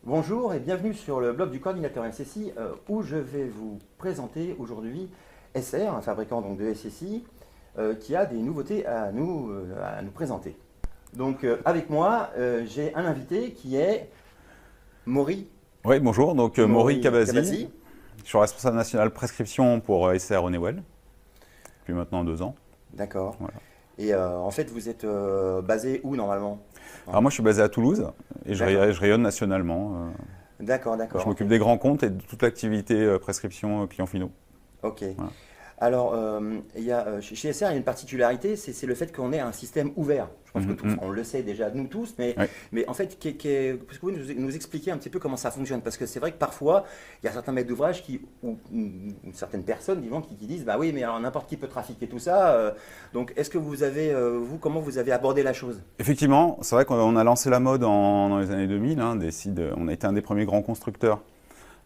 Bonjour et bienvenue sur le blog du coordinateur SSI où je vais vous présenter aujourd'hui SR, un fabricant donc de SSI qui a des nouveautés à nous présenter. Donc avec moi, j'ai un invité qui est Maury. Oui, bonjour, donc Maury Kabazi. Je suis responsable national prescription pour SR Honeywell depuis maintenant 2 ans. D'accord. Voilà. Et en fait, vous êtes basé où normalement? Alors moi je suis basé à Toulouse et je rayonne nationalement. D'accord, d'accord. Je m'occupe des grands comptes et de toute l'activité prescription clients finaux. Ok. Voilà. Alors, chez SR, il y a une particularité, c'est le fait qu'on ait un système ouvert. Je pense que on le sait déjà, nous tous, mais en fait, est-ce que vous nous expliquer un petit peu comment ça fonctionne? Parce que c'est vrai que parfois, il y a certains maîtres d'ouvrage ou certaines personnes qui disent, bah oui, mais alors n'importe qui peut trafiquer tout ça. Donc, est-ce que vous avez, comment vous avez abordé la chose? Effectivement, c'est vrai qu'on a lancé la mode dans les années 2000. On a été un des premiers grands constructeurs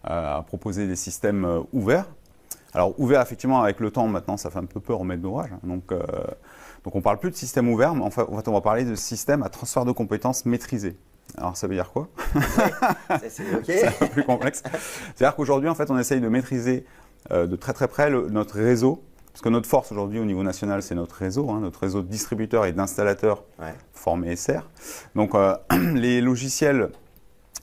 à proposer des systèmes ouverts. Alors ouvert, effectivement, avec le temps, maintenant, ça fait un peu peur aux maîtres d'ouvrage. Donc on ne parle plus de système ouvert, mais en fait, on va parler de système à transfert de compétences maîtrisé. Alors ça veut dire quoi? C'est un peu plus complexe. C'est-à-dire qu'aujourd'hui, en fait, on essaye de maîtriser de très très près notre réseau. Parce que notre force aujourd'hui au niveau national, c'est notre réseau de distributeurs et d'installateurs formés SR. Donc les logiciels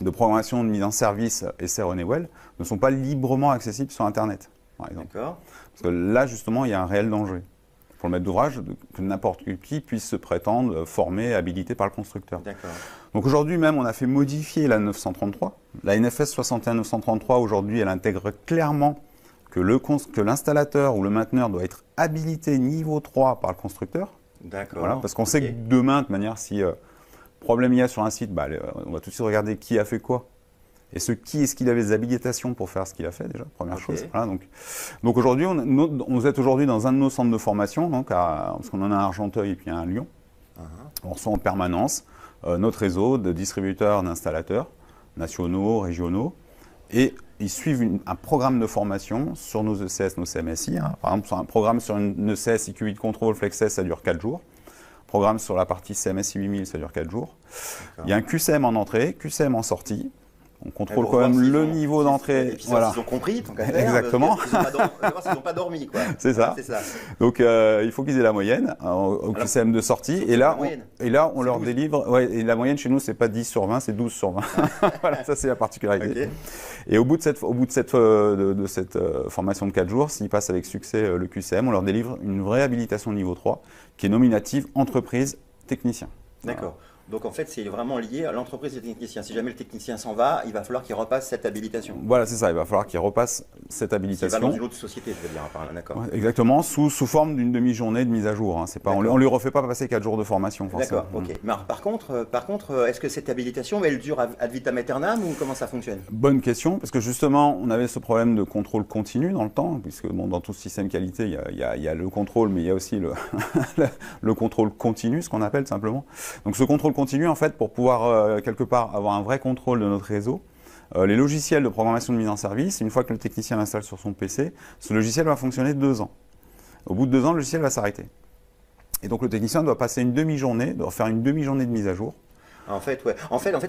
de programmation de mise en service SR Honeywell ne sont pas librement accessibles sur Internet. Par exemple. Parce que là, justement, il y a un réel danger pour le maître d'ouvrage que n'importe qui puisse se prétendre formé, habilité par le constructeur. Donc aujourd'hui même, on a fait modifier la 933. La NFS 61933, aujourd'hui, elle intègre clairement que l'installateur ou le mainteneur doit être habilité niveau 3 par le constructeur. Voilà, parce qu'on sait que demain, de manière, si problème il y a sur un site, on va tout de suite regarder qui a fait quoi. Et est-ce qu'il avait des habilitations pour faire ce qu'il a fait déjà, première chose. Voilà, donc aujourd'hui, on est aujourd'hui dans un de nos centres de formation, parce qu'on en a un à Argenteuil et puis un à Lyon. On reçoit en permanence notre réseau de distributeurs, d'installateurs, nationaux, régionaux, et ils suivent un programme de formation sur nos ECS, nos CMSI. Par exemple, sur un programme sur une ECS IQ8 Control FlexS, ça dure 4 jours. Programme sur la partie CMSI 8000, ça dure 4 jours. Il y a un QCM en entrée, QCM en sortie. On contrôle quand même le niveau d'entrée. Voilà. Ils ont compris, donc exactement. Ils n'ont pas dormi. C'est ça. Donc il faut qu'ils aient la moyenne au QCM de sortie. Et là, on leur délivre. Et la moyenne chez nous, c'est pas 10 sur 20, c'est 12 sur 20. Voilà, ça c'est la particularité. Et au bout de cette formation de 4 jours, s'ils passent avec succès le QCM, on leur délivre une vraie habilitation niveau 3 qui est nominative entreprise technicien. D'accord. Donc en fait, c'est vraiment lié à l'entreprise des techniciens. Si jamais le technicien s'en va, il va falloir qu'il repasse cette habilitation. Voilà, c'est ça. Il va falloir qu'il repasse cette habilitation. C'est dans une autre société, je veux dire, par là, d'accord. Exactement, sous forme d'une demi-journée de mise à jour. On ne lui refait pas passer 4 jours de formation, forcément. D'accord, ok. Mais alors, par contre, est-ce que cette habilitation, elle dure ad vitam aeternam ou comment ça fonctionne? Bonne question, parce que justement, on avait ce problème de contrôle continu dans le temps, puisque dans tout système qualité, il y a le contrôle, mais il y a aussi le contrôle continu, ce qu'on appelle simplement. Donc ce contrôle continu, en fait, pour pouvoir quelque part avoir un vrai contrôle de notre réseau, les logiciels de programmation de mise en service, une fois que le technicien l'installe sur son PC, ce logiciel va fonctionner 2 ans. Au bout de 2 ans, le logiciel va s'arrêter. Et donc le technicien doit passer une demi-journée, doit faire une demi-journée de mise à jour. En fait,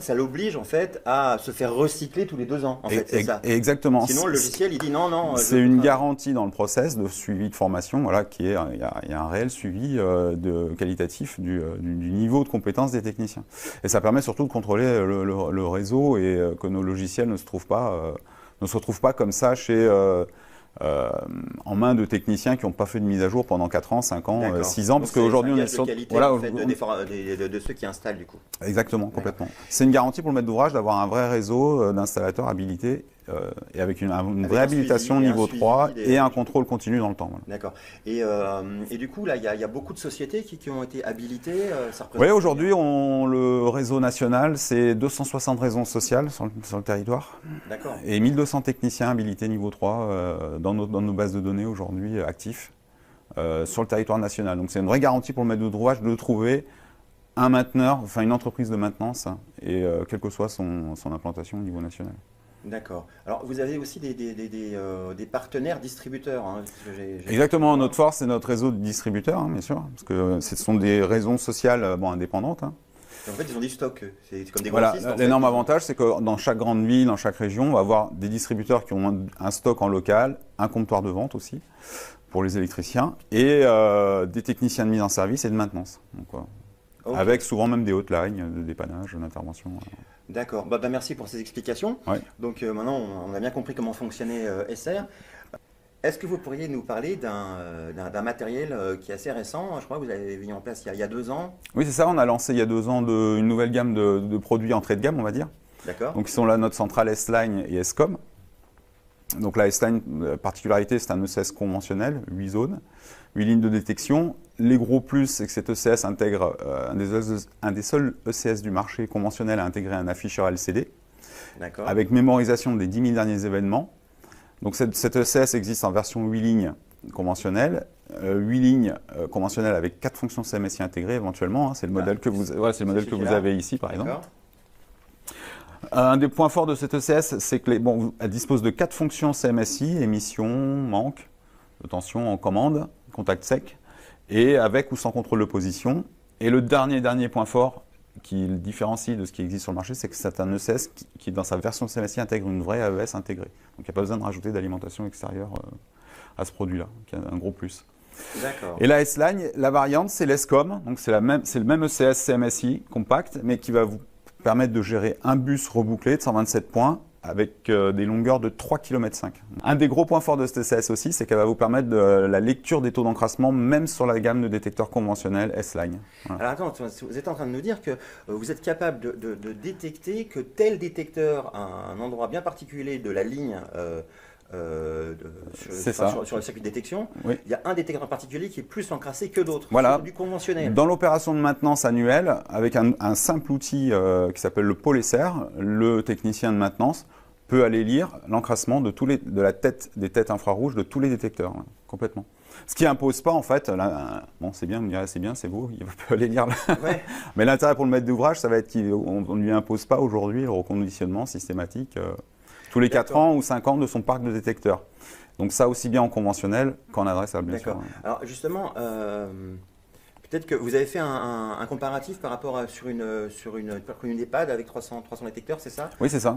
ça l'oblige à se faire recycler tous les 2 ans. C'est ça. Exactement. Sinon, le logiciel, il dit non. C'est une garantie dans le process de suivi de formation, voilà, il y a un réel suivi qualitatif du niveau de compétence des techniciens. Et ça permet surtout de contrôler le réseau et que nos logiciels ne se retrouvent pas comme ça en main de techniciens qui n'ont pas fait de mise à jour pendant 4 ans, 5 ans, 6 ans, parce qu'aujourd'hui on est sur de ceux qui installent du coup. Exactement, complètement. C'est une garantie pour le maître d'ouvrage d'avoir un vrai réseau d'installateurs habilités et avec une vraie habilitation niveau 3 et un contrôle continu dans le temps. Voilà. D'accord. Et du coup, là, il y a beaucoup de sociétés qui ont été habilitées. Oui, aujourd'hui, le réseau national, c'est 260 raisons sociales sur le territoire. D'accord. Et 1200 techniciens habilités niveau 3 dans nos bases de données aujourd'hui actifs sur le territoire national. Donc c'est une vraie garantie pour le maître d'ouvrage de trouver un mainteneur, enfin une entreprise de maintenance, et quelle que soit son implantation au niveau national. D'accord. Alors, vous avez aussi des partenaires distributeurs. Exactement. Notre force, c'est notre réseau de distributeurs, bien sûr, parce que ce sont des raisons sociales indépendantes. En fait, ils ont du stock, c'est comme des Voilà, grossistes. l'énorme avantage, c'est que dans chaque grande ville, dans chaque région, on va avoir des distributeurs qui ont un stock en local, un comptoir de vente aussi, pour les électriciens, et des techniciens de mise en service et de maintenance. Donc, avec souvent même des hotlines, de dépannage, d'intervention. D'accord, merci pour ces explications. Ouais. Donc maintenant, on a bien compris comment fonctionnait SR. Est-ce que vous pourriez nous parler d'un matériel qui est assez récent? Je crois que vous l'avez mis en place il y a 2 ans. Oui, c'est ça, on a lancé il y a 2 ans une nouvelle gamme de produits entrée de gamme, on va dire. D'accord. Donc, ils sont là, notre centrale S-Line et S-Com. Donc, la S-Line, particularité, c'est un ECS conventionnel, 8 zones, 8 lignes de détection. Les gros plus, c'est que cet ECS intègre un des seuls ECS du marché conventionnel à intégrer un afficheur LCD, avec mémorisation des 10 000 derniers événements. Donc, cet ECS existe en version 8 lignes conventionnelle, 8 lignes conventionnelles avec 4 fonctions CMSI intégrées éventuellement. Hein, c'est le modèle que vous avez ici, par exemple. Un des points forts de cet ECS, c'est qu'elle dispose de 4 fonctions CMSI, émission, manque, de tension en commande, contact sec, et avec ou sans contrôle de position. Et le dernier point fort qui le différencie de ce qui existe sur le marché, c'est que c'est un ECS qui, dans sa version CMSI, intègre une vraie AES intégrée. Donc il n'y a pas besoin de rajouter d'alimentation extérieure à ce produit-là, qui est un gros plus. Et la S-Line, la variante, c'est l'ESCOM, donc c'est le même ECS CMSI compact, mais qui va vous permettre de gérer un bus rebouclé de 127 points avec des longueurs de 3,5 km. Un des gros points forts de cette ECS aussi, c'est qu'elle va vous permettre de la lecture des taux d'encrassement, même sur la gamme de détecteurs conventionnels S-Line. Voilà. Alors attends, vous êtes en train de nous dire que vous êtes capable de détecter que tel détecteur à un endroit bien particulier de la ligne sur le circuit de détection, il y a un détecteur en particulier qui est plus encrassé que d'autres, voilà. Du conventionnel. Dans l'opération de maintenance annuelle, avec un simple outil qui s'appelle le pôle SR, le technicien de maintenance peut aller lire l'encrassement des têtes infrarouges de tous les détecteurs, complètement. Ce qui n'impose pas, en fait, c'est bien, vous me direz, c'est bien, c'est beau, il peut aller lire. Mais l'intérêt pour le maître d'ouvrage, ça va être qu'on ne lui impose pas aujourd'hui le reconditionnement systématique tous les 4 ans ou 5 ans de son parc de détecteurs. Donc ça aussi bien en conventionnel qu'en adresse à bien sûr. Alors justement, peut-être que vous avez fait un comparatif par rapport sur une EHPAD avec 300 détecteurs, c'est ça? Oui, c'est ça.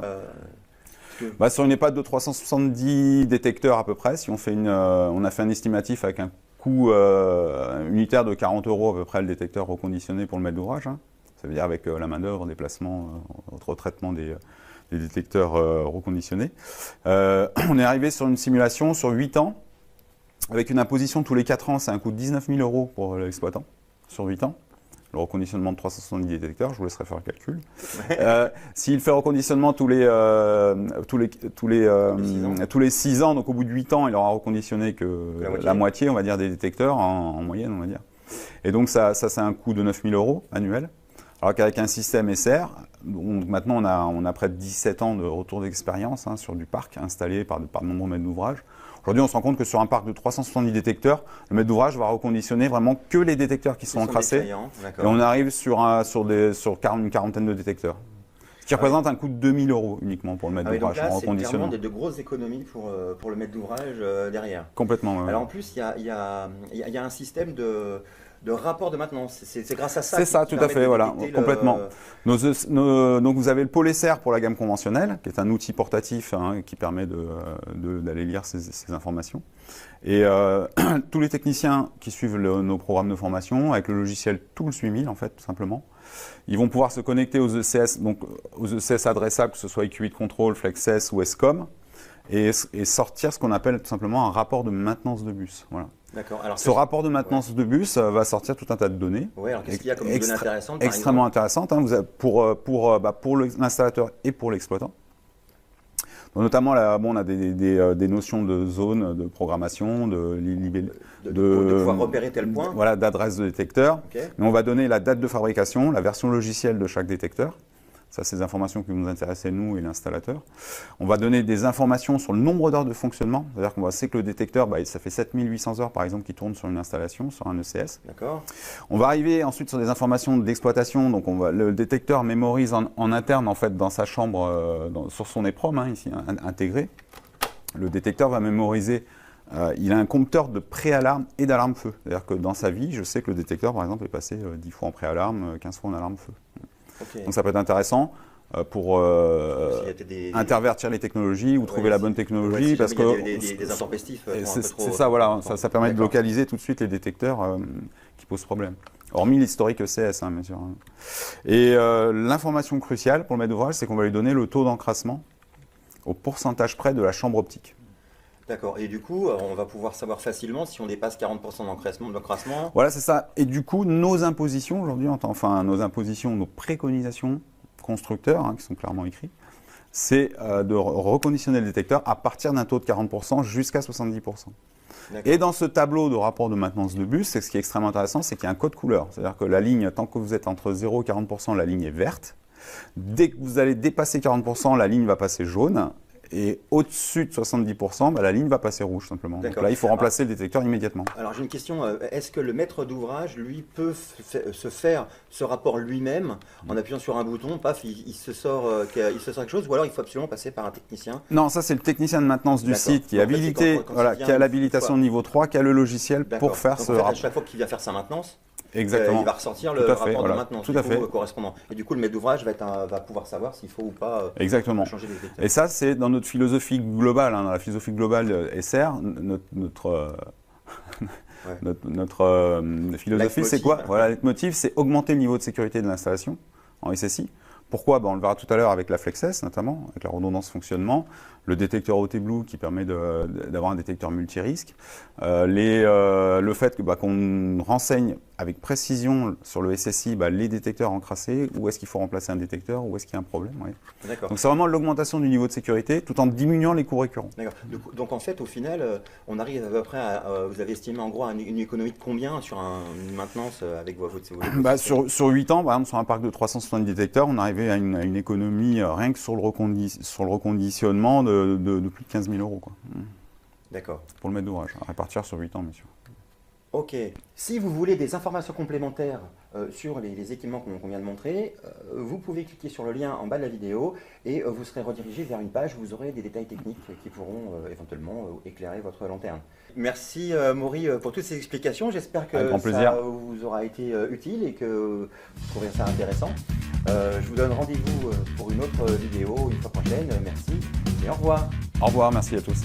Sur une EHPAD de 370 détecteurs à peu près, si on a fait un estimatif avec un coût unitaire de 40 € à peu près le détecteur reconditionné pour le maître d'ouvrage. Hein. Ça veut dire avec la main-d'œuvre, déplacement, retraitement des détecteurs reconditionnés. On est arrivé sur une simulation sur 8 ans, avec une imposition tous les 4 ans, c'est un coût de 19 000 € pour l'exploitant, sur 8 ans. Le reconditionnement de 370 détecteurs, je vous laisserai faire le calcul. S'il fait reconditionnement tous les 6 ans, donc au bout de 8 ans, il aura reconditionné que la moitié, on va dire, des détecteurs en moyenne, on va dire. Et donc ça c'est un coût de 9 000 € annuel. Alors qu'avec un système SR, maintenant on a près de 17 ans de retour d'expérience sur du parc installé par de nombreux maîtres d'ouvrage. Aujourd'hui, on se rend compte que sur un parc de 370 détecteurs, le maître d'ouvrage va reconditionner vraiment que les détecteurs qui sont encrassés. Et on arrive sur une quarantaine de détecteurs. Ce qui représente un coût de 2 000 € uniquement pour le maître d'ouvrage en reconditionnement. C'est clairement de grosses économies pour le maître d'ouvrage derrière. Complètement. Alors en plus, il y a un système de rapport de maintenance. C'est grâce à ça. C'est ça, tout à fait, voilà, complètement. Donc vous avez le pôle SR pour la gamme conventionnelle, qui est un outil portatif qui permet d'aller lire ces informations. Et tous les techniciens qui suivent nos programmes de formation, avec le logiciel Tools 8000 en fait, tout simplement, ils vont pouvoir se connecter aux ECS, donc aux ECS adressables, que ce soit EQ8 Control, FlexS ou ESCOM, et sortir ce qu'on appelle tout simplement un rapport de maintenance de bus. Voilà. Alors, ce rapport de maintenance de bus va sortir tout un tas de données. Oui, alors qu'est-ce qu'il y a comme données intéressantes? Extrêmement intéressantes pour l'installateur et pour l'exploitant. Notamment, on a des notions de zone, de programmation, de pouvoir repérer tel point. Voilà, d'adresse de détecteur. Okay. Mais on va donner la date de fabrication, la version logicielle de chaque détecteur. Ça, c'est des informations qui nous intéressaient, nous et l'installateur. On va donner des informations sur le nombre d'heures de fonctionnement. C'est-à-dire qu'on sait que le détecteur, ça fait 7800 heures, par exemple, qui tourne sur une installation, sur un ECS. D'accord. On va arriver ensuite sur des informations d'exploitation. Donc, le détecteur mémorise en interne, en fait, dans sa chambre, sur son EPROM, ici, intégré. Le détecteur va mémoriser. Il a un compteur de préalarme et d'alarme feu. C'est-à-dire que dans sa vie, je sais que le détecteur, par exemple, est passé 10 fois en préalarme, 15 fois en alarme feu. Okay. Donc ça peut être intéressant pour intervertir les technologies ou trouver la bonne technologie. Si parce que il y a des intempestifs. C'est ça, voilà. Ça permet de localiser tout de suite les détecteurs qui posent problème. Hormis l'historique ECS, bien sûr. Et l'information cruciale pour le maître d'ouvrage, c'est qu'on va lui donner le taux d'encrassement au pourcentage près de la chambre optique. D'accord. Et du coup, on va pouvoir savoir facilement si on dépasse 40% d'encrassement. Voilà, c'est ça. Et du coup, nos impositions aujourd'hui, nos préconisations constructeurs, qui sont clairement écrits, c'est de reconditionner le détecteur à partir d'un taux de 40% jusqu'à 70%. Et dans ce tableau de rapport de maintenance de bus, ce qui est extrêmement intéressant, c'est qu'il y a un code couleur. C'est-à-dire que la ligne, tant que vous êtes entre 0 et 40%, la ligne est verte. Dès que vous allez dépasser 40%, la ligne va passer jaune. Et au-dessus de 70%, la ligne va passer rouge simplement. Donc là, il faut remplacer le détecteur immédiatement. Alors j'ai une question, est-ce que le maître d'ouvrage, lui, peut se faire ce rapport lui-même en appuyant sur un bouton, paf, il se sort quelque chose, ou alors il faut absolument passer par un technicien? Non, ça c'est le technicien de maintenance du site qui est habilité, qui a l'habilitation de niveau 3, qui a le logiciel pour faire ce rapport. À chaque fois qu'il vient faire sa maintenance, exactement. Il va ressortir le rapport de maintenance correspondant. Et du coup, le maître d'ouvrage va pouvoir savoir s'il faut ou pas changer les détecteurs. Et ça, c'est dans notre philosophie globale. Dans la philosophie globale SR, notre philosophie, c'est quoi? Voilà, le leitmotiv, c'est augmenter le niveau de sécurité de l'installation en SSI. Pourquoi? On le verra tout à l'heure avec la FlexS notamment, avec la redondance fonctionnement, le détecteur OT Blue qui permet d'avoir un détecteur multirisque, le fait qu'on renseigne avec précision sur le SSI les détecteurs encrassés, où est-ce qu'il faut remplacer un détecteur, où est-ce qu'il y a un problème. Ouais. Donc c'est vraiment l'augmentation du niveau de sécurité tout en diminuant les coûts récurrents. D'accord. Donc en fait, au final, on arrive à peu près à, vous avez estimé en gros une économie de combien sur une maintenance avec vos sur 8 ans, par exemple, sur un parc de 370 détecteurs, on arrivait à une économie rien que sur le reconditionnement de plus de 15 000 €. D'accord. Pour le maître d'ouvrage, à répartir sur 8 ans, bien sûr. Ok. Si vous voulez des informations complémentaires sur les équipements qu'on vient de montrer, vous pouvez cliquer sur le lien en bas de la vidéo et vous serez redirigé vers une page où vous aurez des détails techniques qui pourront éventuellement éclairer votre lanterne. Merci Maury pour toutes ces explications. J'espère que ça vous aura été utile et que vous trouverez ça intéressant. Je vous donne rendez-vous pour une autre vidéo une fois prochaine. Merci et au revoir. Au revoir, merci à tous.